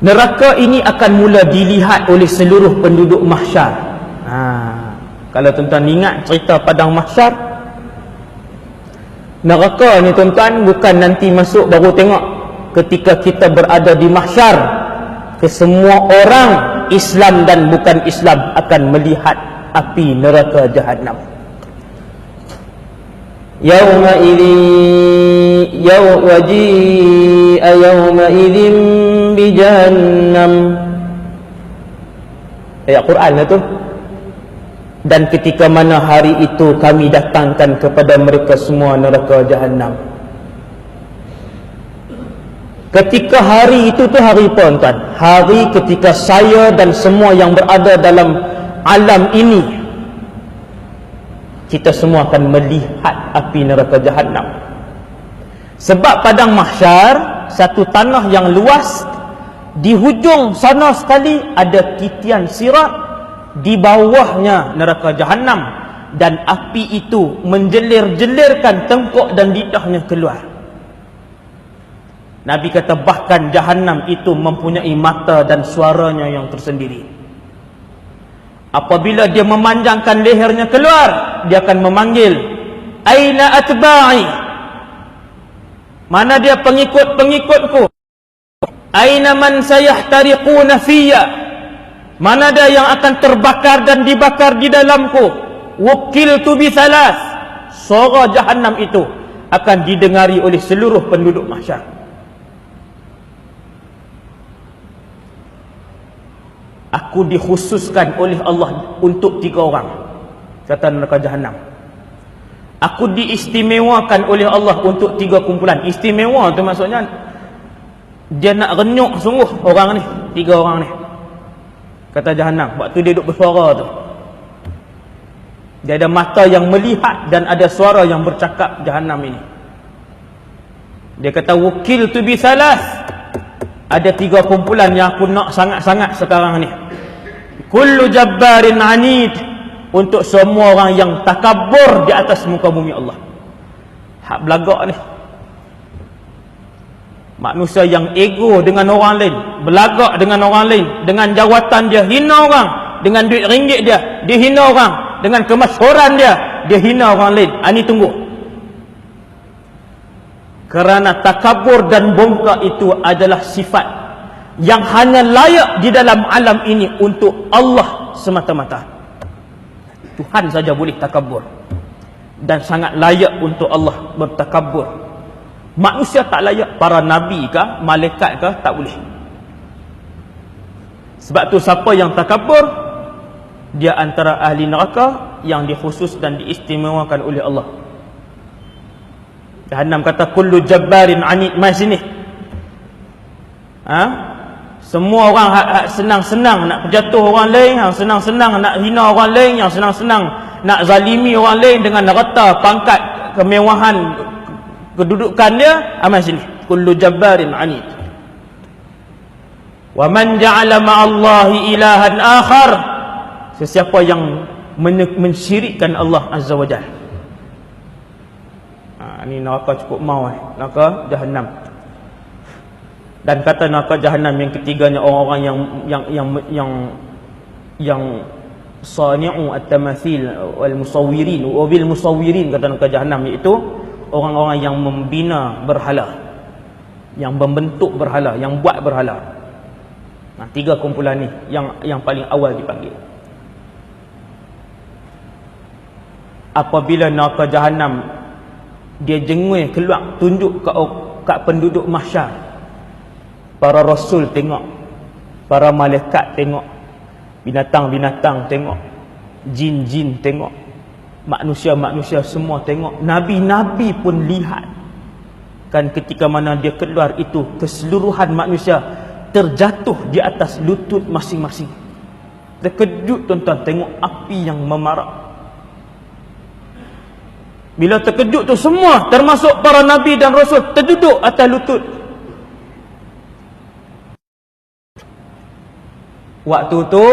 Neraka ini akan mula dilihat oleh seluruh penduduk mahsyar. Kalau tuan-tuan ingat cerita padang mahsyar, neraka ni tuan-tuan bukan nanti masuk baru tengok. Ketika kita berada di mahsyar, kesemua orang Islam dan bukan Islam akan melihat api neraka Jahannam. Yawma waji'a yawma idzin bi jahannam. Ayat Quran lah tu. Dan ketika mana hari itu kami datangkan kepada mereka semua neraka Jahannam. Ketika hari itu tu hari apa tuan? Hari ketika saya dan semua yang berada dalam alam ini, kita semua akan melihat api neraka Jahannam. Sebab padang mahsyar satu tanah yang luas, di hujung sana sekali ada titian sirat, di bawahnya neraka Jahannam, dan api itu menjelir-jelirkan tengkuk dan lidahnya keluar. Nabi kata bahkan Jahannam itu mempunyai mata dan suaranya yang tersendiri. Apabila dia memanjangkan lehernya keluar, dia akan memanggil, aina atba'i, mana dia pengikut-pengikutku, aina man sayahtariquna fiyya, mana dia yang akan terbakar dan dibakar di dalamku, wukiltu bi thalath. Suara Jahannam itu akan didengari oleh seluruh penduduk mahsyar. Aku dikhususkan oleh Allah untuk 3 orang, kata neraka Jahannam. Aku diistimewakan oleh Allah untuk 3 kumpulan. Istimewa tu maksudnya dia nak renyuk sungguh orang ni, 3 orang ni, kata Jahannam. Waktu dia duduk bersuara tu, dia ada mata yang melihat dan ada suara yang bercakap. Jahannam ini, dia kata wukil tu bi thalath. Ada 3 kumpulan yang aku nak sangat-sangat sekarang ni. Kullu jabbarin anid, untuk semua orang yang takabur di atas muka bumi Allah. Hak belagak ni, manusia yang ego dengan orang lain, belagak dengan orang lain, dengan jawatan dia hina orang, dengan duit ringgit dia hina orang, dengan kemasyhuran dia hina orang lain. Ini tunggu. Kerana takabur dan bongkak itu adalah sifat yang hanya layak di dalam alam ini untuk Allah semata-mata. Tuhan saja boleh takabur, dan sangat layak untuk Allah bertakabur. Manusia tak layak, para nabi kah, malaikat kah, tak boleh. Sebab tu siapa yang takabur, dia antara ahli neraka yang dikhusus dan diistimewakan oleh Allah. Jahannam kata kullu jabbarin anid. Mai sini. Semua orang senang-senang nak jatuh orang lain, yang senang-senang nak hina orang lain, yang senang-senang nak zalimi orang lain dengan rata pangkat kemewahan kedudukan dia. Mai sini. Kullu jabbarin anid. Wa man ja'ala ma'allahi ilahan akhar, sesiapa yang mensyirikkan Allah Azza wa Jalla. Ini neraka cukup mau, neraka Jahannam. Dan kata neraka Jahannam yang ketiganya orang-orang yang sani'u at-tamathil wal musawwirin wa bil musawwirin, kata neraka Jahannam, iaitu orang-orang yang membina berhala, yang membentuk berhala, yang buat berhala. 3 kumpulan ni yang paling awal dipanggil. Apabila neraka Jahannam dia jengui keluar, tunjuk kat penduduk mahsyar, para rasul tengok, para malaikat tengok, binatang-binatang tengok, jin-jin tengok, manusia-manusia semua tengok, nabi-nabi pun lihat. Kan ketika mana dia keluar itu, keseluruhan manusia terjatuh di atas lutut masing-masing. Terkejut tuan-tuan tengok api yang memarak. Bila terkejut tu, semua termasuk para nabi dan rasul terduduk atas lutut. Waktu tu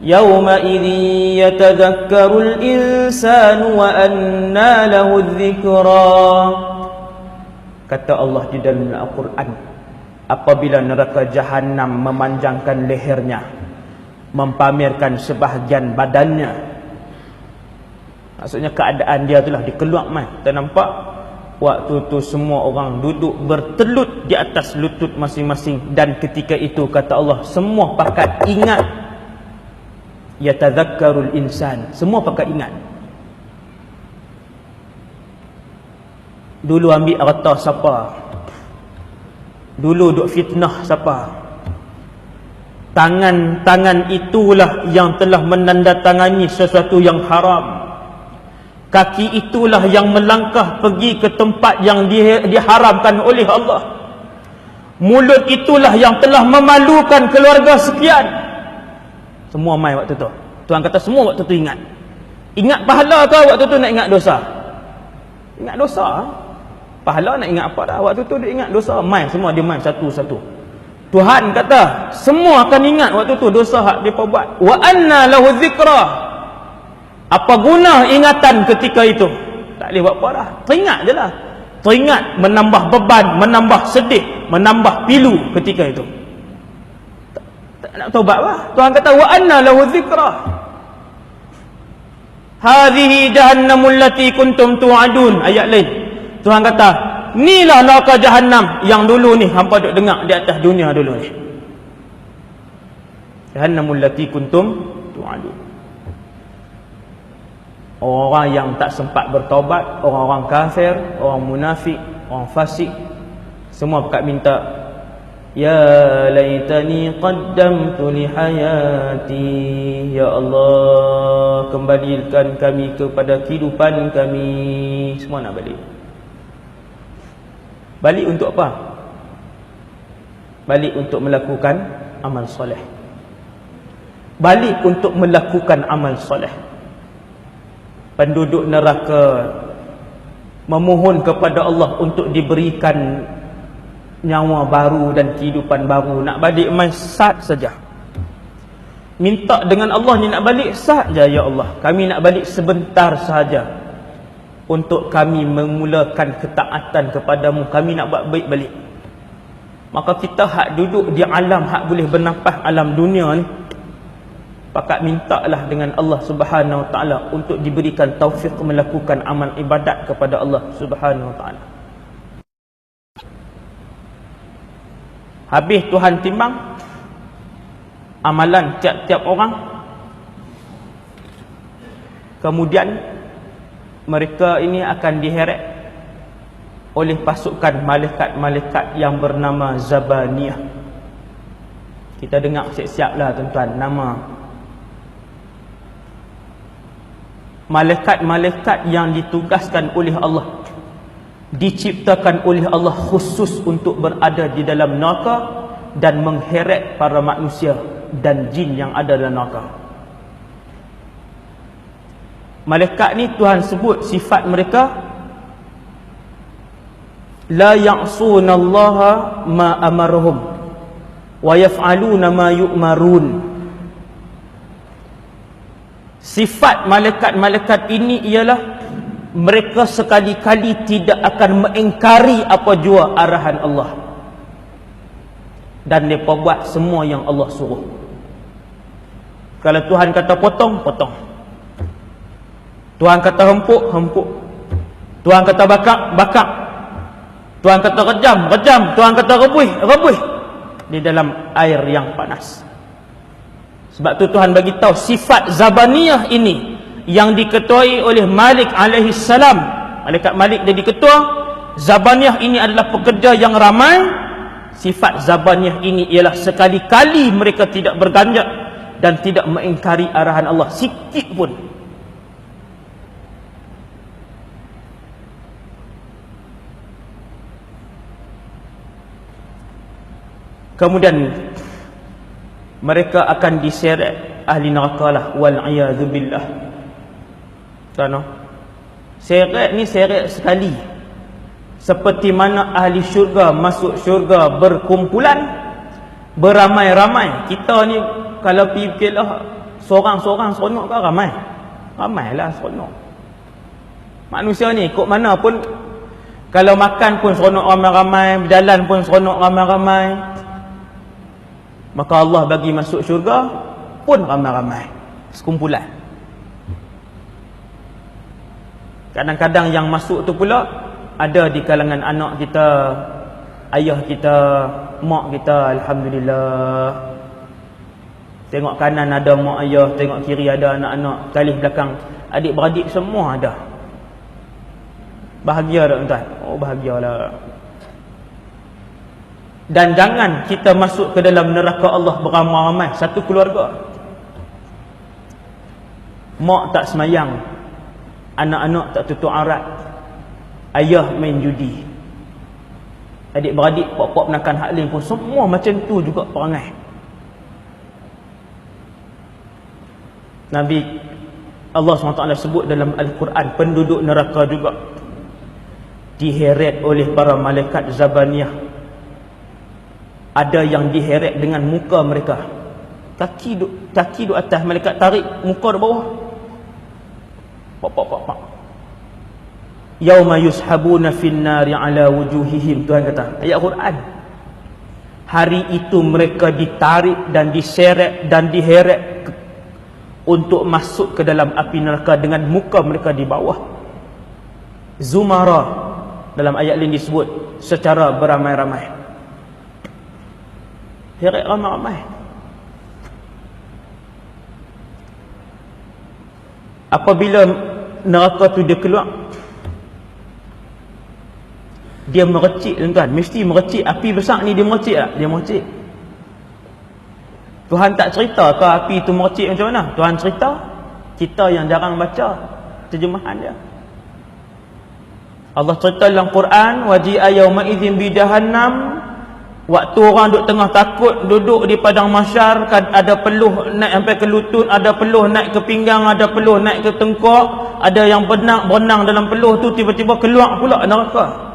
yauma idzi yatadhakkarul insanu wa anna lahu dzikra, kata Allah di dalam Al-Quran, apabila neraka Jahannam memanjangkan lehernya, mempamerkan sebahagian badannya. Maksudnya keadaan dia itulah dikeluar mai. Kita nampak waktu tu semua orang duduk bertelut di atas lutut masing-masing, dan ketika itu kata Allah semua pakat ingat. Yatadzakkarul insan, semua pakat ingat. Dulu ambil harta siapa? Dulu duk fitnah siapa? Tangan-tangan itulah yang telah menandatangani sesuatu yang haram. Kaki itulah yang melangkah pergi ke tempat yang diharamkan oleh Allah. Mulut itulah yang telah memalukan keluarga sekian. Semua mai waktu tu. Tuhan kata semua waktu tu ingat. Ingat pahala ke waktu tu nak ingat dosa? Ingat dosa. Pahala nak ingat apa dah? Waktu tu dia ingat dosa. Mai semua dia mai satu-satu. Tuhan kata semua akan ingat waktu tu dosa hak dia buat. Wa anna lahu dzikra. Apa guna ingatan ketika itu? Tak boleh buat apa dah. Teringat je lah. Teringat menambah beban, menambah sedih, menambah pilu ketika itu. Tak nak taubat lah. Tuhan kata wa anna lahu dzikra. Hadhihi jahannamul lati kuntum tu'adun. Ayat lain Tuhan kata inilah neraka Jahannam yang dulu ni hampa duk dengar di atas dunia dulu ni. Jahannamul lati kuntum tu'adun. Orang yang tak sempat bertaubat, orang-orang kafir, orang munafik, orang fasik, semua pakat minta, ya laitani qaddamtu li hayati, ya Allah kembalikan kami kepada kehidupan kami. Semua nak balik. Balik untuk apa? Balik untuk melakukan amal soleh. Balik untuk melakukan amal soleh. Penduduk neraka memohon kepada Allah untuk diberikan nyawa baru dan kehidupan baru. Nak balik main sat saja. Minta dengan Allah ni nak balik sat saja, ya Allah. Kami nak balik sebentar sahaja untuk kami memulakan ketaatan kepadamu. Kami nak buat baik balik. Maka kita hak duduk di alam, hak boleh bernafas alam dunia ni, pakat mintalah dengan Allah Subhanahu Wa Taala untuk diberikan taufik melakukan amal ibadat kepada Allah Subhanahu Wa Taala. Habis Tuhan timbang amalan tiap-tiap orang, kemudian mereka ini akan diheret oleh pasukan malaikat-malaikat yang bernama Zabaniyah. Kita dengar siap-siap lah tuan-tuan nama malaikat-malaikat yang ditugaskan oleh Allah, diciptakan oleh Allah khusus untuk berada di dalam neraka dan mengheret para manusia dan jin yang ada dalam neraka. Malaikat ni Tuhan sebut sifat mereka, la ya'sunallaha ma amarahum wa yaf'aluna ma yu'marun. Sifat malaikat-malaikat ini ialah mereka sekali-kali tidak akan mengingkari apa jua arahan Allah, dan mereka buat semua yang Allah suruh. Kalau Tuhan kata potong, potong. Tuhan kata hempuk, hempuk. Tuhan kata bakar, bakar. Tuhan kata rejam, rejam. Tuhan kata rebuih, rebuih di dalam air yang panas. Sebab tu Tuhan bagi tahu sifat Zabaniyah ini yang diketuai oleh Malik alaihi salam. Malaikat Malik jadi ketua. Zabaniyah ini adalah pekerja yang ramai. Sifat Zabaniyah ini ialah sekali-kali mereka tidak berganjak dan tidak mengingkari arahan Allah sikit pun. Kemudian mereka akan diseret ahli neraka lah, wal a'yadzu billah. Kerana seret ni seret sekali, seperti mana ahli syurga masuk syurga berkumpulan beramai-ramai. Kita ni kalau pergi fikirlah seorang-seorang seronok ke ramai? Ramailah seronok. Manusia ni ikut mana pun Kalau makan pun seronok ramai-ramai, berjalan pun seronok ramai-ramai, maka Allah bagi masuk syurga pun ramai-ramai, sekumpulan. Kadang-kadang yang masuk tu pula ada di kalangan anak kita, ayah kita, mak kita. Alhamdulillah, tengok kanan ada mak ayah, tengok kiri ada anak-anak, talih belakang adik-beradik semua ada. Bahagia tak tuan? Oh, bahagialah. Dan jangan kita masuk ke dalam neraka Allah beramai-ramai satu keluarga. Mak tak semayang, anak-anak tak tutup aurat, ayah main judi, adik-beradik pok-pok menakan hak lain pun semua macam tu juga perangai. Nabi Allah SWT sebut dalam Al-Quran, penduduk neraka juga diheret oleh para malaikat Zabaniyah. Ada yang diheret dengan muka mereka, kaki duk atas, malaikat tarik muka di bawah. Pok. Yauma yushabuna fin nari ala wujuhihim. Tuhan kata, ayat Quran. Hari itu mereka ditarik dan diseret dan diheret untuk masuk ke dalam api neraka dengan muka mereka di bawah. Zumara, dalam ayat lain disebut secara beramai-ramai. Heret ramai-ramai. Apabila neraka tu dia keluar, dia merecik tuan-tuan, mesti merecik. Api besar ni dia merecik tak? Dia merecik. Tuhan tak cerita ke api tu merecik macam mana? Tuhan cerita, kita yang jarang baca terjemahan dia. Allah cerita dalam Quran, waji'a yauma idzin bi jahannam. Waktu orang duduk tengah takut, duduk di padang mahsyar, ada peluh naik sampai ke lutut, ada peluh naik ke pinggang, ada peluh naik ke tengkok, ada yang berenang dalam peluh tu, tiba-tiba keluar pula neraka.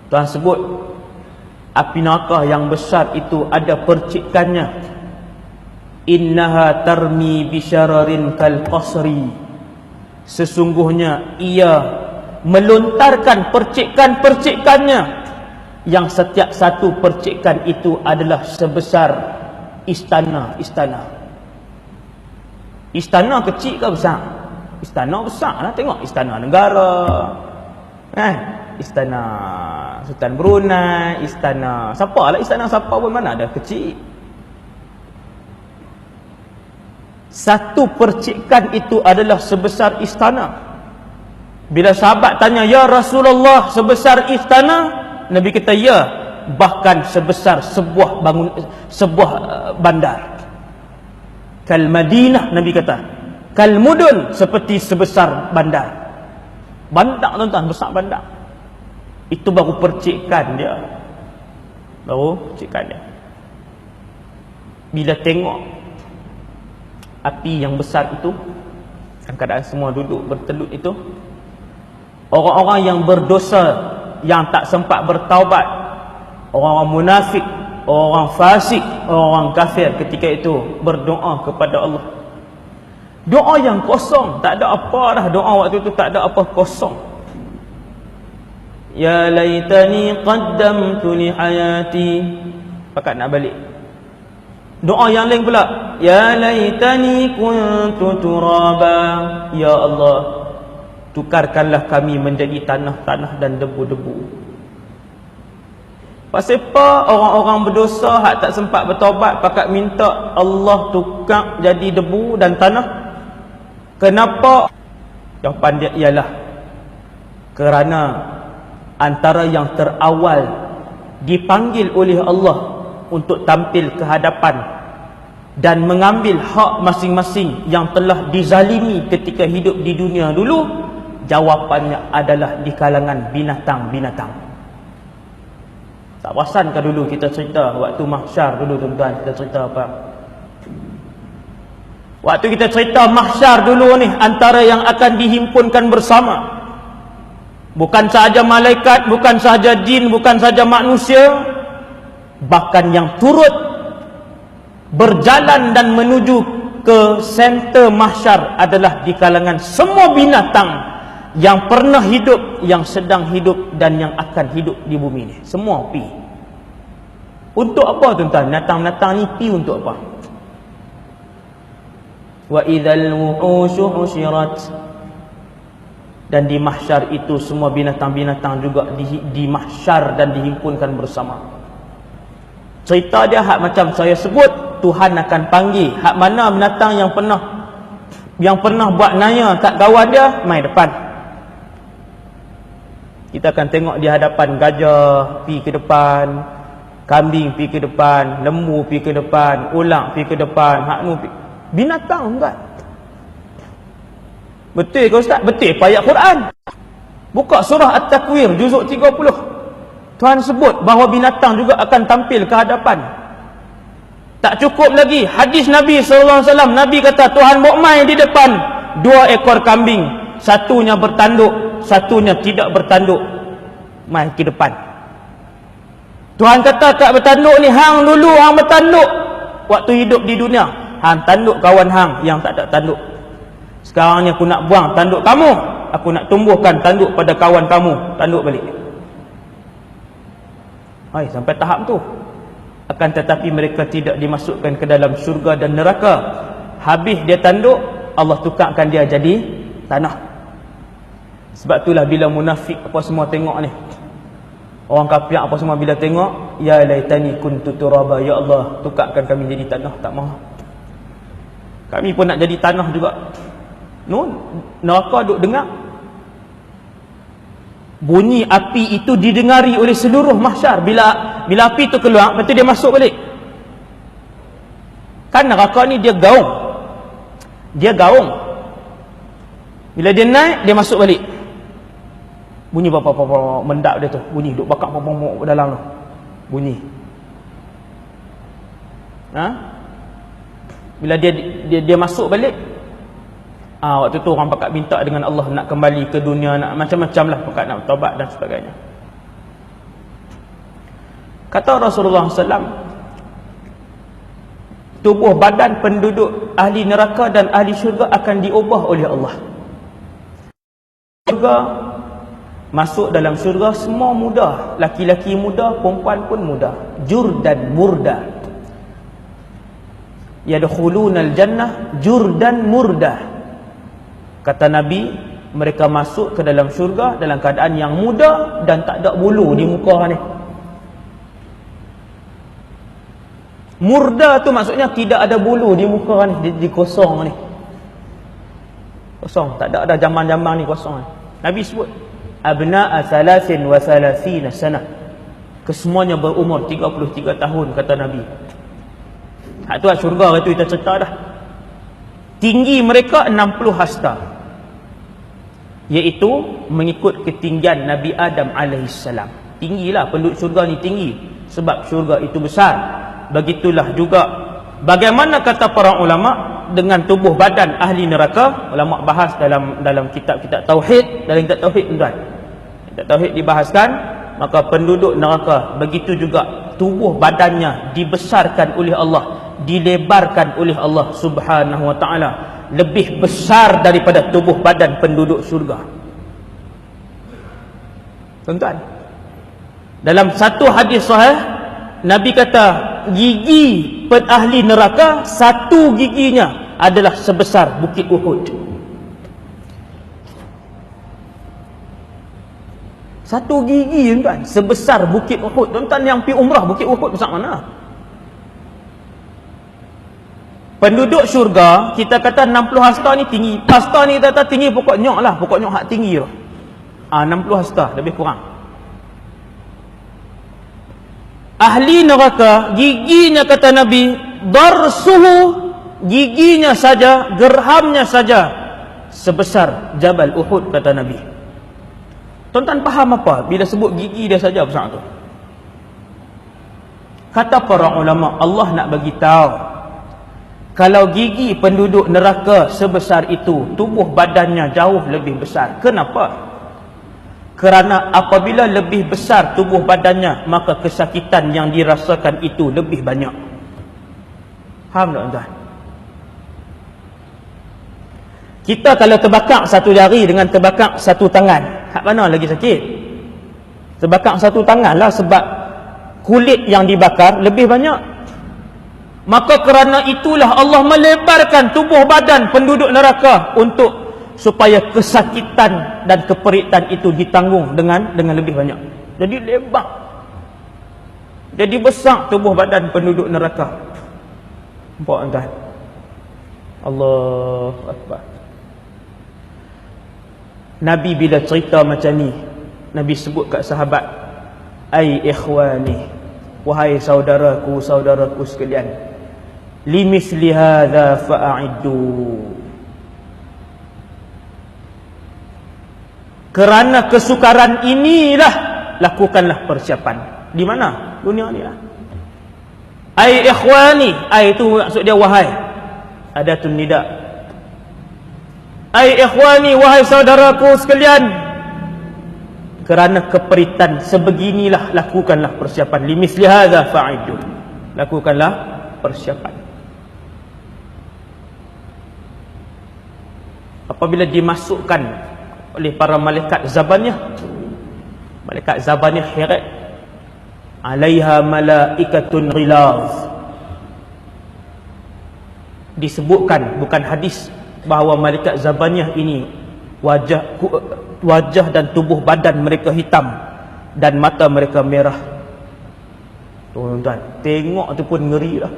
Tuhan sebut api neraka yang besar itu ada percikannya. Innaha tarmi bisyararin kal qasri. Sesungguhnya ia melontarkan percikan-percikannya, yang setiap satu percikan itu adalah sebesar istana-istana. Istana kecil ke besar? Istana besar lah, tengok istana negara, istana Sultan Brunei, istana siapa lah, istana siapa pun, mana ada kecil. Satu percikan itu adalah sebesar istana. Bila sahabat tanya, ya Rasulullah, sebesar istana? Nabi kata, ya, bahkan sebesar sebuah bandar. Kal Madinah, Nabi kata, kal mudun, seperti sebesar bandar. Bandar tuan-tuan, besar bandar. Itu baru percikan dia. Baru percikan dia. Bila tengok api yang besar itu, dalam keadaan semua duduk bertelut itu, orang-orang yang berdosa, yang tak sempat bertaubat, orang-orang munafik, orang fasik, orang kafir ketika itu berdoa kepada Allah. Doa yang kosong, tak ada apa dah doa waktu itu, tak ada apa, kosong. Ya laitani qaddamtu li hayati. Pakat nak balik. Doa yang lain pula, ya laitani kuntu turaba. Ya Allah, tukarkanlah kami menjadi tanah-tanah dan debu-debu. Pasal apa orang-orang berdosa hak tak sempat bertaubat pakat minta Allah tukar jadi debu dan tanah? Kenapa? Jawapan dia ialah kerana antara yang terawal dipanggil oleh Allah untuk tampil ke hadapan dan mengambil hak masing-masing yang telah dizalimi ketika hidup di dunia dulu, jawapannya adalah di kalangan binatang-binatang. Tak perasan ke dulu kita cerita waktu mahsyar dulu tuan-tuan, kita cerita apa? Waktu kita cerita mahsyar dulu ni, antara yang akan dihimpunkan bersama, bukan sahaja malaikat, bukan sahaja jin, bukan sahaja manusia, bahkan yang turut berjalan dan menuju ke center mahsyar adalah di kalangan semua binatang yang pernah hidup, yang sedang hidup, dan yang akan hidup di bumi ni. Semua pi. Untuk apa tuan-tuan? Binatang-binatang ni pi untuk apa? Wa idzal wuhushu husyirat. Dan di mahsyar itu semua binatang-binatang juga di mahsyar dan dihimpunkan bersama. Cerita dia hak macam saya sebut, Tuhan akan panggil hak mana binatang yang pernah buat naya kat kawan dia, mai depan. Kita akan tengok di hadapan gajah pi ke depan, kambing pi ke depan, lembu pi ke depan, ulang pi ke depan, hak nu pi. Binatang tuan. Betul ke ustaz? Betul apa ayat Quran? Buka surah At-Takwir juzuk 30. Tuhan sebut bahawa binatang juga akan tampil ke hadapan. Tak cukup lagi, hadis Nabi SAW, Nabi kata Tuhan bawa mai di depan 2 ekor kambing, satunya bertanduk, satunya tidak bertanduk, mai ke depan. Tuhan kata kat bertanduk ni, hang dulu hang bertanduk waktu hidup di dunia, hang tanduk kawan hang yang tak ada tanduk. Sekarang ni aku nak buang tanduk kamu, aku nak tumbuhkan tanduk pada kawan kamu, tanduk balik. Hai, sampai tahap tu. Akan tetapi mereka tidak dimasukkan ke dalam syurga dan neraka. Habis dia tanduk, Allah tukarkan dia jadi tanah. Sebab itulah bila munafik apa semua tengok ni, orang kafir apa semua bila tengok, ya laitani kuntu turaba, ya Allah tukarkan kami jadi tanah, tak mahu. Kami pun nak jadi tanah juga. Neraka duk dengar. Bunyi api itu didengari oleh seluruh mahsyar. Bila api itu keluar, lepas tu dia masuk balik. Kan neraka ni dia gaung. Dia gaung. Bila dia naik, dia masuk balik. Bunyi apa-apa mendap dia tu. Bunyi duk bakar apa-apa dalam tu. Bunyi. Bila dia masuk balik, waktu tu orang pakat minta dengan Allah nak kembali ke dunia, nak macam-macam lah, pakat nak bertaubat dan sebagainya. Kata Rasulullah SAW, tubuh badan penduduk ahli neraka dan ahli syurga akan diubah oleh Allah. Syurga, masuk dalam syurga semua muda, laki-laki muda, perempuan pun muda. Jurdan murda. Yadkhulunal jannah jurdan murda. Kata Nabi, mereka masuk ke dalam syurga dalam keadaan yang muda dan tak ada bulu di muka ni. Murda tu maksudnya tidak ada bulu di muka ni, di kosong ni. Kosong, tak ada jamang-jamang ni, kosong ni. Nabi sebut abna'a salasin wa salasina sana. Kesemuanya berumur 33 tahun, kata Nabi. Hak tu syurga itu kita cerita dah. Tinggi mereka 60 hasta, iaitu mengikut ketinggian Nabi Adam alaihissalam. Tinggilah penduduk syurga ni, tinggi sebab syurga itu besar. Begitulah juga bagaimana kata para ulama dengan tubuh badan ahli neraka. Ulama bahas dalam kitab-kitab tauhid. Dalam kitab tauhid tuan, kitab tauhid dibahaskan, maka penduduk neraka begitu juga tubuh badannya dibesarkan oleh Allah, dilebarkan oleh Allah Subhanahu wa taala, lebih besar daripada tubuh badan penduduk syurga. Tuan-tuan, dalam satu hadis sahih Nabi kata gigi ahli neraka, satu giginya adalah sebesar bukit Uhud. Satu gigi tuan sebesar bukit Uhud. Tuan-tuan yang pergi umrah, bukit Uhud besar mana? Penduduk syurga, kita kata 60 hasta ni tinggi. Hasta ni kita kata tinggi, pokok nyok lah. Pokok nyok hak tinggi tu. 60 hasta, lebih kurang. Ahli neraka, giginya kata Nabi, darsuhu, giginya saja, gerhamnya saja, sebesar Jabal Uhud, kata Nabi. Tuan-tuan faham apa bila sebut gigi dia saja besar tu? Kata para ulama, Allah nak bagi tahu, kalau gigi penduduk neraka sebesar itu, tubuh badannya jauh lebih besar. Kenapa? Kerana apabila lebih besar tubuh badannya, maka kesakitan yang dirasakan itu lebih banyak. Faham tak tuan? Kita kalau terbakar satu jari dengan terbakar satu tangan, hak mana lagi sakit? Terbakar satu tangan lah, sebab kulit yang dibakar lebih banyak. Maka kerana itulah Allah melebarkan tubuh badan penduduk neraka untuk supaya kesakitan dan keperitan itu ditanggung dengan lebih banyak. Jadi lebar, jadi besar tubuh badan penduduk neraka. Nampak tuan? Allahu Akbar. Nabi bila cerita macam ni, Nabi sebut kat sahabat, ai ikhwani, wahai saudaraku sekalian, limisli hadza fa'iddu, kerana kesukaran inilah lakukanlah persiapan. Di mana? Dunia ni lah. Ai ikhwani, ai itu maksud dia wahai, adatun nida. Ai ikhwani, wahai saudaraku sekalian, kerana keperitan sebeginilah lakukanlah persiapan. Limisli hadza fa'iddu, lakukanlah persiapan. Apabila dimasukkan oleh para malaikat Zabaniyah, malaikat Zabaniyah heret, alaiha malaikatun ghilaz. Disebutkan, bukan hadis, bahawa malaikat Zabaniyah ini wajah dan tubuh badan mereka hitam dan mata mereka merah. Tuan-tuan, tengok tu pun ngeri lah.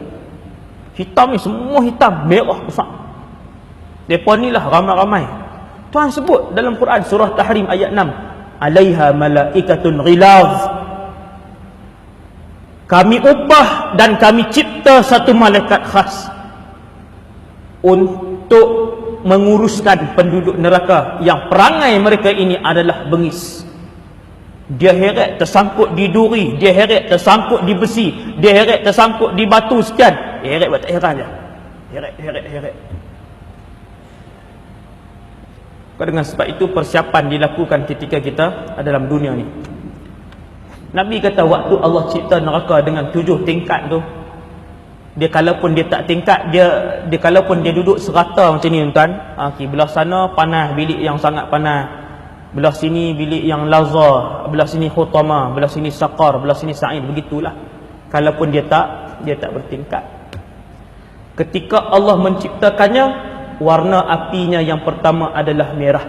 Hitam ni, semua hitam, merah besar. Mereka ni lah ramai-ramai. Tuhan sebut dalam Quran surah Tahrim ayat 6, alaiha malaikatun ghilaz, kami upah dan kami cipta satu malaikat khas untuk menguruskan penduduk neraka yang perangai mereka ini adalah bengis. Dia heret tersangkut di duri, dia heret tersangkut di besi, dia heret tersangkut di batu sekian. Heret buat tak heran je. Heret. Dengan sebab itu persiapan dilakukan ketika kita dalam dunia ni. Nabi kata waktu Allah cipta neraka dengan 7 tingkat tu, dia kalaupun dia tak tingkat, dia kalaupun dia duduk serata macam ni tuan, okey, belah sana panas, bilik yang sangat panas, belah sini bilik yang lazah, belah sini khutama, belah sini saqar, belah sini sa'id, begitulah. Kalaupun dia tak bertingkat. Ketika Allah menciptakannya, warna apinya yang pertama adalah merah.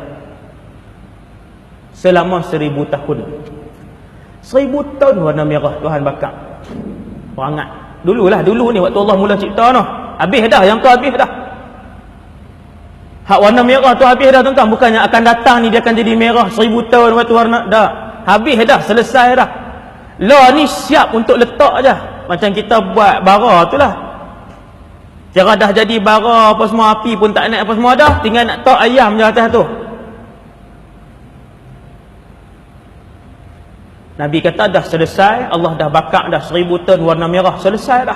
Selama 1000 tahun. 1000 tahun warna merah Tuhan bakar. Perangat. Dulu ni waktu Allah mula cipta tu. Habis dah, yang tu habis dah. Hak warna merah tu habis dah tuan-tuan. Bukannya akan datang ni dia akan jadi merah 1000 tahun waktu warna dah. Habis dah, selesai dah. Lah ni siap untuk letak aja. Macam kita buat bara tu lah. Kira dah jadi bara apa semua, api pun tak naik apa semua dah, tinggal nak letak ayam je atas tu. Nabi kata dah selesai, Allah dah bakar dah 1000 ton warna merah, selesai dah.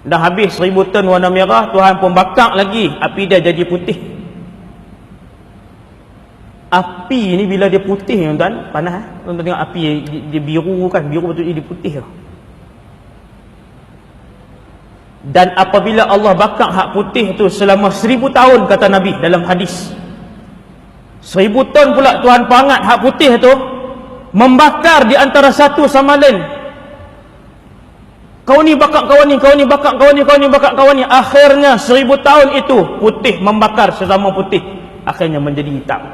Dah habis 1000 ton warna merah, Tuhan pun bakar lagi, api dia jadi putih. Api ni bila dia putih tuan-tuan, panas tuan-tuan tengok api dia biru kan, biru betul jadi putih tu. Dan apabila Allah bakar hak putih tu selama 1000 tahun, kata Nabi dalam hadis, 1000 ton pula Tuhan pangat hak putih tu, membakar di antara satu sama lain. Kau ni bakar kawan ni, kau ni bakar kawan ni, kau ni bakar kawan ni. Akhirnya 1000 tahun itu putih membakar sesama putih, akhirnya menjadi hitam.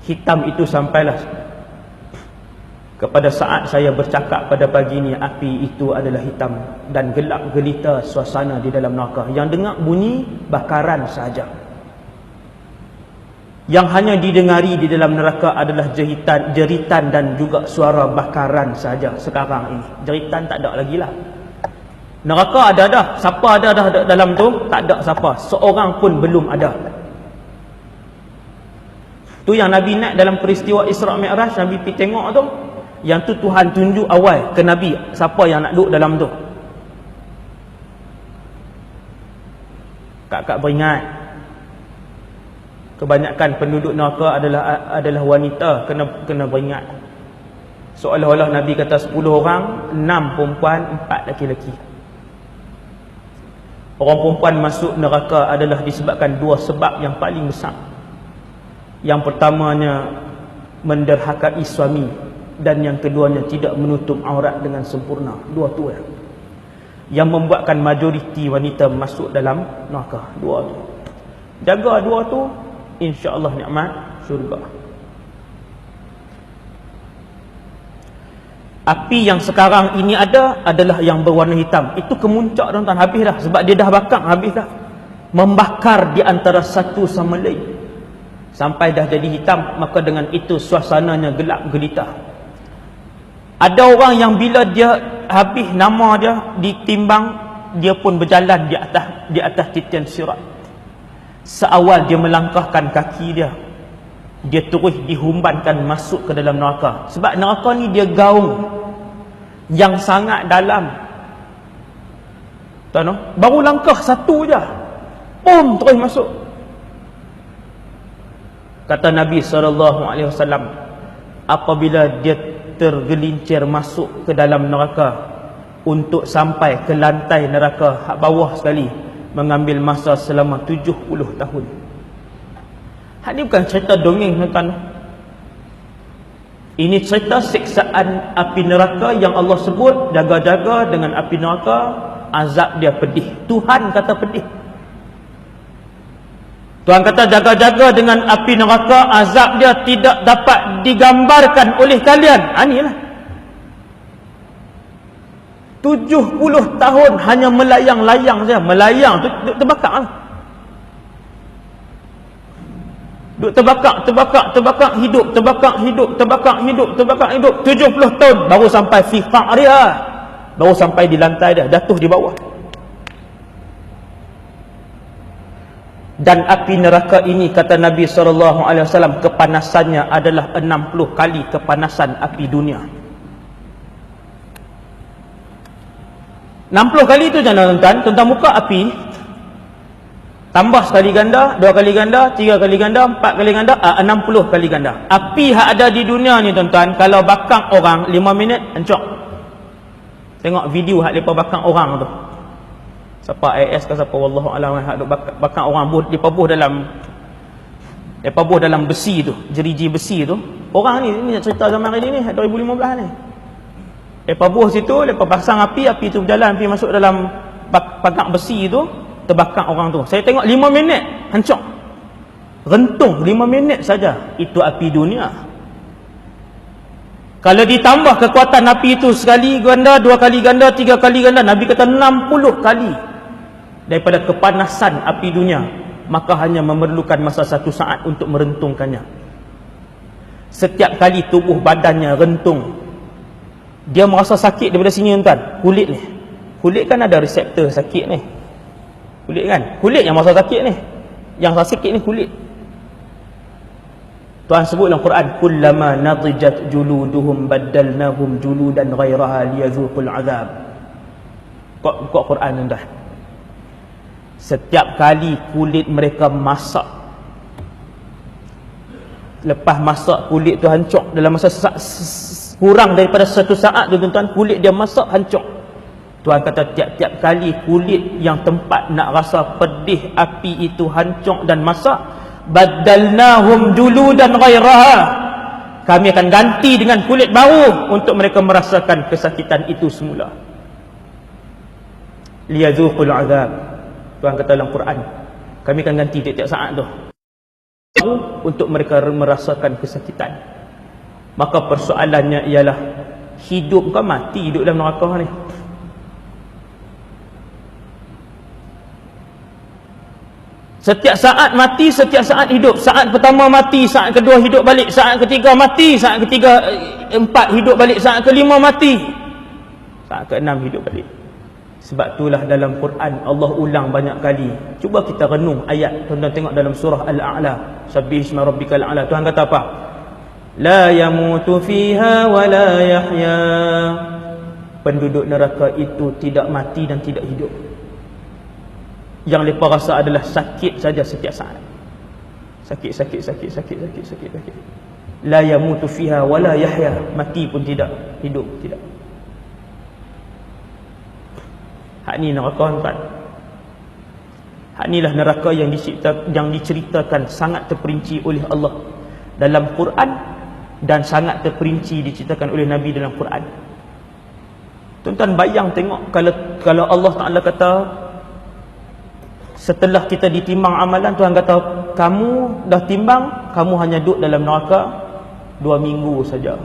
Hitam itu sampailah kepada saat saya bercakap pada pagi ni, api itu adalah hitam dan gelap gelita suasana di dalam neraka. Yang dengar bunyi bakaran sahaja. Yang hanya didengari di dalam neraka adalah jeritan dan juga suara bakaran saja sekarang ini. Jeritan tak ada lagi lah. Neraka ada dah. Siapa ada dah dalam tu? Tak ada siapa. Seorang pun belum ada. Tu yang Nabi naik dalam peristiwa Isra' Mi'raj, Nabi pergi tengok tu. Yang tu Tuhan tunjuk awal ke Nabi siapa yang nak duduk dalam tu. Kak-kak beringat, kebanyakan penduduk neraka adalah wanita. Kena beringat. Seolah-olah Nabi kata 10 orang, 6 perempuan, 4 lelaki-lelaki. Orang perempuan masuk neraka adalah disebabkan dua sebab yang paling besar. Yang pertamanya menderhakai suami, dan yang keduanya tidak menutup aurat dengan sempurna. Dua tu yang membuatkan majoriti wanita masuk dalam neraka. Dua tu. Jaga dua tu, insya-Allah nikmat syurga. Api yang sekarang ini ada adalah yang berwarna hitam. Itu kemuncak tuan-tuan, habis dah. Sebab dia dah bakar, habis dah. Membakar di antara satu sama lain. Sampai dah jadi hitam, maka dengan itu suasananya gelap gelita. Ada orang yang bila dia habis nama dia ditimbang, dia pun berjalan di atas titian sirat. Seawal dia melangkahkan kaki dia terus dihumbankan masuk ke dalam neraka. Sebab neraka ni dia gaung yang sangat dalam. Tahu? Baru langkah satu je, terus masuk. Kata Nabi SAW, apabila dia tergelincir masuk ke dalam neraka untuk sampai ke lantai neraka hak bawah sekali, mengambil masa selama 70 tahun. Hak ni bukan cerita dongeng tuan-tuan. Ini cerita siksaan api neraka yang Allah sebut, jaga-jaga dengan api neraka, azab dia pedih. Tuhan kata pedih. Tuhan kata jaga-jaga dengan api neraka, azab dia tidak dapat digambarkan oleh kalian. Inilah 70 tahun hanya melayang-layang saja. Melayang tu terbakar lah. Duk terbakar, hidup, terbakar, hidup, terbakar, hidup, terbakar, hidup. 70 tahun baru sampai fi qa'riha. Baru sampai di lantai dia, jatuh di bawah. Dan api neraka ini, kata Nabi SAW, kepanasannya adalah 60 kali kepanasan api dunia. 60 kali itu jangan tuan-tuan, muka api tambah sekali ganda, 2 kali ganda, 3 kali ganda, 4 kali ganda, 60 kali ganda. Api yang ada di dunia ni tuan-tuan, kalau bakar orang 5 minit hancur. Tengok video hak lepas bakar orang tu. Siapa IS ke siapa, wallahu alam, hak bakar orang, depa buh dalam besi tu, jeriji besi tu. Orang ni cerita zaman hari ni 2015 ni. Depa buh situ, depa pasang api tu berjalan, api masuk dalam pagar besi tu, terbakar orang tu. Saya tengok 5 minit hancur. Rentung 5 minit saja. Itu api dunia. Kalau ditambah kekuatan api itu sekali ganda, 2 kali ganda, 3 kali ganda, Nabi kata 60 kali daripada kepanasan api dunia, maka hanya memerlukan masa 1 saat untuk merentungkannya. Setiap kali tubuh badannya rentung, dia merasa sakit daripada sini tuan. Kulit ni, kulit kan ada reseptor sakit ni. Kulit kan, kulit yang merasa sakit ni. Yang rasa sakit ni kulit. Tuhan sebut dalam Quran, kullama nadijat juluduhum baddalnahum juludan ghairaha liyadhuqul azab. Kok Quran tuan. Setiap kali kulit mereka masak, lepas masak kulit tu hancur dalam masa kurang daripada 1 saat tu tuan-tuan, kulit dia masak hancur. Tuhan kata tiap-tiap kali kulit yang tempat nak rasa pedih api itu hancur dan masak, badalnahum juludan ghairaha, kami akan ganti dengan kulit baru untuk mereka merasakan kesakitan itu semula. Liyadhuqul azab. Tuhan kata dalam Quran, kami akan ganti tiap-tiap saat tu baru untuk mereka merasakan kesakitan. Maka persoalannya ialah, hidup ke mati hidup dalam neraka ni? Setiap saat mati, setiap saat hidup. Saat pertama mati, saat kedua hidup balik, saat ketiga mati, saat ketiga 4 hidup balik, saat kelima mati, saat keenam hidup balik. Sebab itulah dalam Quran Allah ulang banyak kali. Cuba kita renung ayat, tuan-tuan tengok dalam surah Al-A'la, Sabbihisma rabbikal a'la. Tuhan kata apa? La yamutu fiha wa la yahya. Penduduk neraka itu tidak mati dan tidak hidup. Yang mereka rasa adalah sakit saja setiap saat. Sakit. La yamutu fiha wa la yahya. Mati pun tidak, hidup tidak. Hak ni neraka tuan. Inilah neraka yang diceritakan sangat terperinci oleh Allah dalam Quran dan sangat terperinci diceritakan oleh Nabi dalam Quran. Tuan-tuan bayang tengok kalau Allah Ta'ala kata setelah kita ditimbang amalan, Tuhan kata kamu dah timbang, kamu hanya duduk dalam neraka 2 minggu saja.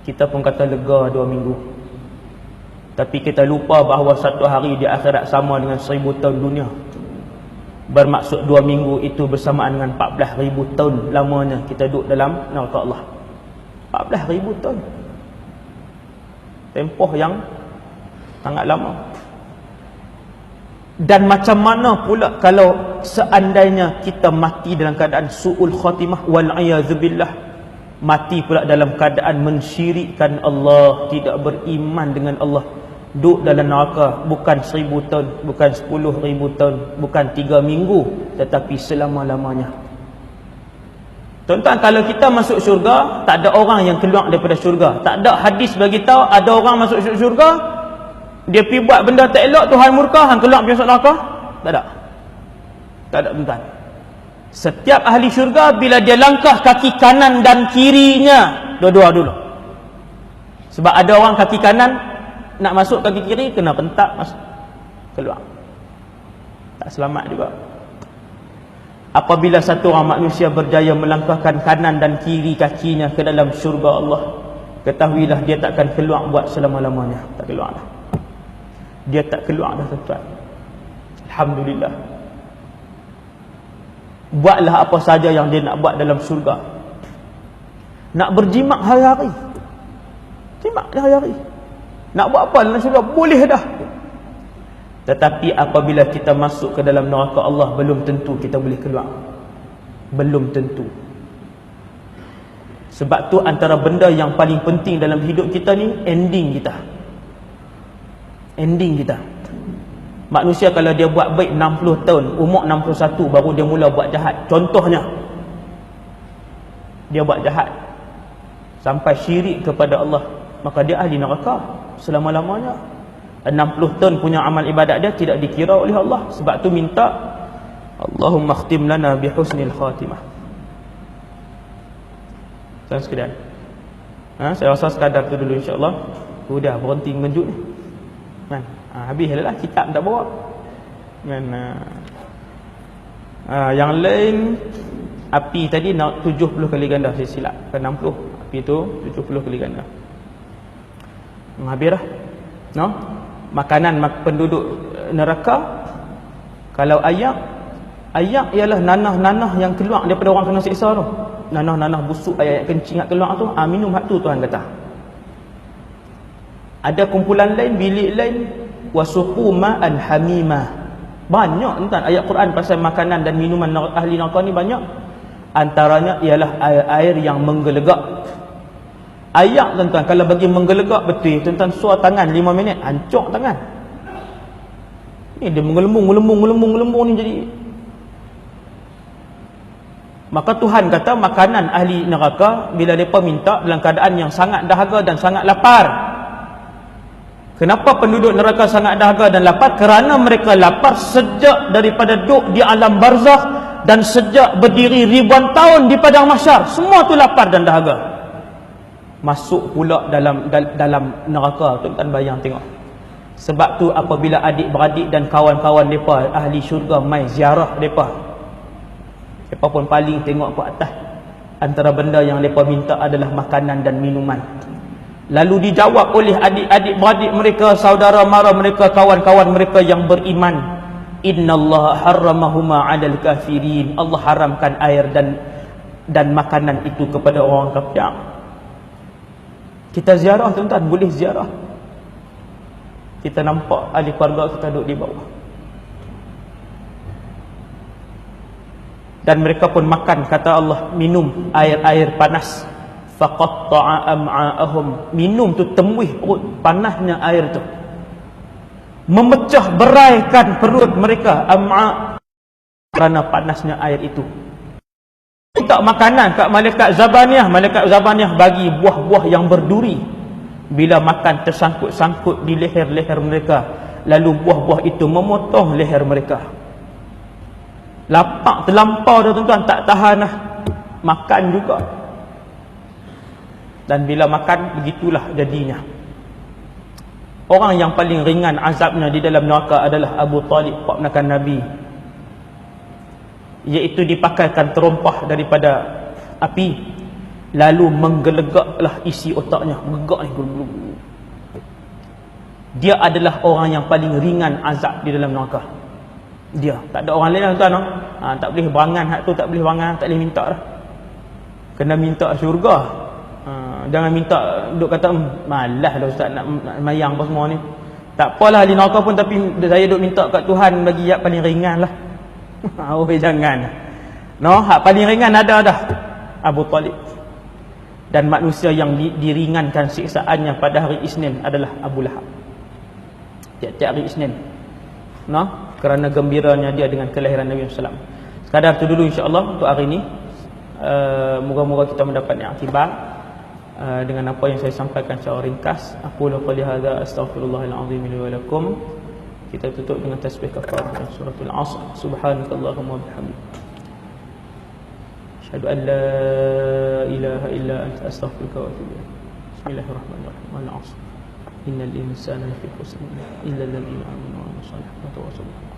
Kita pun kata lega 2 minggu. Tapi kita lupa bahawa satu hari di akhirat sama dengan 1000 tahun dunia. Bermaksud 2 minggu itu bersamaan dengan 14,000 tahun lamanya kita duduk dalam neraka Allah. 14,000 tahun. Tempoh yang sangat lama. Dan macam mana pula kalau seandainya kita mati dalam keadaan su'ul khatimah wal'iyadzubillah, mati pula dalam keadaan mensyirikkan Allah, tidak beriman dengan Allah, duduk dalam neraka bukan 1000 tahun, bukan 10,000 tahun, bukan 3 minggu, tetapi selama-lamanya. Tuan-tuan, kalau kita masuk syurga, tak ada orang yang keluar daripada syurga. Tak ada hadis bagi tahu ada orang masuk syurga, dia pergi buat benda tak elok, Tuhan murka, hang keluar pergi masuk neraka. Tak ada. Tak ada, tuan-tuan. Setiap ahli syurga, bila dia langkah kaki kanan dan kirinya, dua-dua dulu. Sebab ada orang kaki kanan nak masuk kaki kiri, kena pentak masuk, keluar. Tak selamat juga. Apabila satu orang manusia berjaya melangkahkan kanan dan kiri kakinya ke dalam syurga Allah, ketahuilah dia takkan keluar buat selama-lamanya. Tak keluar dah. Dia tak keluar dah, tuan-tuan. Alhamdulillah. Buatlah apa saja yang dia nak buat dalam syurga. Nak berjimat hari-hari, jimat hari-hari. Nak buat apa dalam syurga, boleh dah. Tetapi apabila kita masuk ke dalam neraka Allah, belum tentu kita boleh keluar. Belum tentu. Sebab tu antara benda yang paling penting dalam hidup kita ni, ending kita. Ending kita. Manusia kalau dia buat baik 60 tahun, umur 61 baru dia mula buat jahat. Contohnya, dia buat jahat sampai syirik kepada Allah, maka dia ahli neraka selama-lamanya. 60 tahun punya amal ibadat dia tidak dikira oleh Allah. Sebab tu minta, Allahumma khtim lana bihusnil khatimah. Tuan sekalian, saya rasa sekadar tu dulu, insyaAllah. Sudah berhenti mengenjut ni kan? Habis lah, kitab tak bawa kan? Yang lain, api tadi 70 kali ganda, saya silap ke 60, api tu 70 kali ganda. Habis dah, no? Makanan penduduk neraka, kalau ayak ialah nanah-nanah yang keluar daripada orang kena siksa tu. Nanah-nanah busuk, ayak kencing yang keluar tu, minum hak tu, Tuhan kata. Ada kumpulan lain, bilik lain, wasuqu ma'an hamimah. Banyak, tuan, ayat Quran pasal makanan dan minuman ahli neraka ni banyak. Antaranya ialah air yang menggelegak. Ayak, tuan-tuan, kalau bagi menggelegak betul, tuan-tuan, suar tangan 5 minit, hancur tangan. Ni dia mengelembung ni jadi. Maka Tuhan kata makanan ahli neraka, bila mereka minta dalam keadaan yang sangat dahaga dan sangat lapar. Kenapa penduduk neraka sangat dahaga dan lapar? Kerana mereka lapar sejak daripada duduk di alam barzakh dan sejak berdiri ribuan tahun di padang mahsyar. Semua tu lapar dan dahaga. Masuk pula dalam neraka, tuan-tuan bayang tengok. Sebab tu apabila adik-beradik dan kawan-kawan mereka ahli syurga mai ziarah mereka pun paling tengok ke atas. Antara benda yang mereka minta adalah makanan dan minuman. Lalu dijawab oleh adik-adik beradik mereka, saudara mara mereka, kawan-kawan mereka yang beriman, innallaha harramahuma 'alal kafirin. Allah haramkan air dan makanan itu kepada orang kafir. Kita ziarah, tuan-tuan, boleh ziarah. Kita nampak ahli keluarga kita duduk di bawah. Dan mereka pun makan, kata Allah, minum air-air panas. Faqatta'a am'a'ahum. Minum tu tembuih perut, panasnya air tu memecah beraikan perut mereka, am'a, kerana panasnya air itu. Minta makanan kat malaikat Zabaniyah bagi buah-buah yang berduri. Bila makan tersangkut-sangkut di leher-leher mereka, lalu buah-buah itu memotong leher mereka. Lapak terlampau dah tuan-tuan, tak tahan lah, makan juga. Dan bila makan, begitulah jadinya. Orang yang paling ringan azabnya di dalam neraka adalah Abu Talib, ponakan Nabi, iaitu dipakaikan terompah daripada api, lalu menggelegaklah isi otaknya, gegak ni. Dia adalah orang yang paling ringan azab di dalam neraka. Dia, tak ada orang lain lah tuan-tuan. Tak boleh berangan hak tu, tak boleh berangan, tak boleh minta dah. Kena minta syurga. Jangan minta duk kata malas lah ustaz nak mayang apa semua ni. Tak apalah di neraka pun, tapi saya duk minta kat Tuhan bagi yang paling ringan lah. Oh jangan. No, hak paling ringan ada dah, Abu Talib. Dan manusia yang diringankan siksaannya pada hari Isnin adalah Abu Lahab. Tiap-tiap hari Isnin, no, kerana gembiranya dia dengan kelahiran Nabi SAW. Sekadar tu dulu insya-Allah untuk hari ini. Moga-moga kita mendapat iktibar dengan apa yang saya sampaikan secara ringkas. Aku qouli hadza astaghfirullahal azim li wa lakum. Kita tutup dengan tasbih kafarah suratul Asr. Subhanakallahumma wa bihamdika, asyhadu an la ilaha illa anta astaghfiruka wa atubu ilaik. Bismillahirrahmanirrahim. Wal 'asr. Innal insana lafi khusr illa alladziina aamanu wa 'amilus shalihati wa tawassaw bil haqq.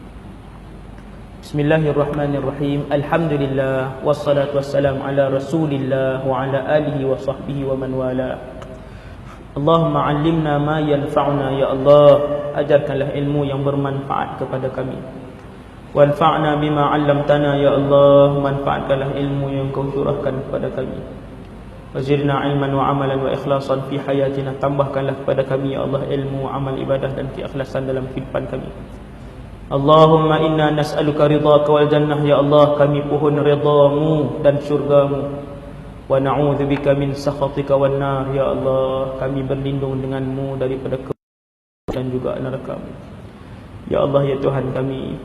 Bismillahirrahmanirrahim. Alhamdulillah wassalatu wassalamu ala Rasulillah wa ala alihi wa sahbihi wa man wala. Allahumma 'allimna ma yanfa'una ya Allah. Ajarkanlah ilmu yang bermanfaat kepada kami. Wanfa'na bima 'allamtana ya Allah. Manfaatkanlah ilmu yang Kau curahkan kepada kami. Wazidna ilman wa amalan wa ikhlasan fi hayatina. Tambahkanlah kepada kami ya Allah ilmu, amal, ibadah dan keikhlasan dalam kehidupan kami. Allahumma inna nas'aluka ridhaka wal jannah ya Allah. Kami pohon ridhamu dan syurgamu. Wa na'udzubika min sakhatika wan nar ya Allah. Kami berlindung denganmu daripada dan juga neraka-Mu. Ya Allah ya Tuhan kami,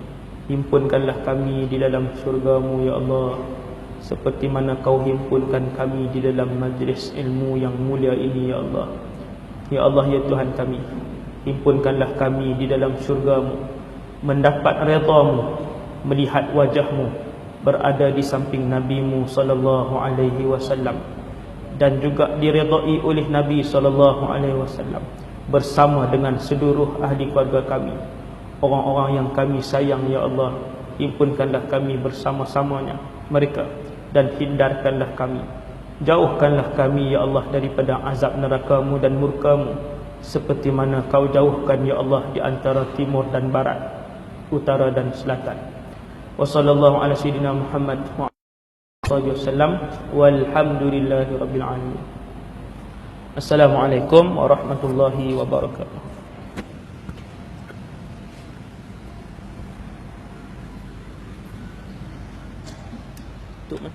himpunkanlah kami di dalam syurga-Mu ya Allah, seperti mana Kau himpunkan kami di dalam majlis ilmu yang mulia ini ya Allah. Ya Allah ya Tuhan kami, himpunkanlah kami di dalam syurga-Mu, mendapat redha-Mu, melihat wajah-Mu, berada di samping Nabi-Mu sallallahu alaihi wasallam, dan juga diredai oleh Nabi sallallahu alaihi wasallam, bersama dengan seluruh ahli keluarga kami, orang-orang yang kami sayang ya Allah. Himpunkanlah kami bersama-samanya mereka, dan hindarkanlah kami, jauhkanlah kami ya Allah daripada azab neraka-Mu dan murka-Mu, seperti mana Kau jauhkan ya Allah di antara timur dan barat, utara dan selatan. Wa sallallahu ala sayyidina Muhammad wa alihi wasallam, walhamdulillahi rabbil alamin. Assalamualaikum warahmatullahi wabarakatuh. Tuh,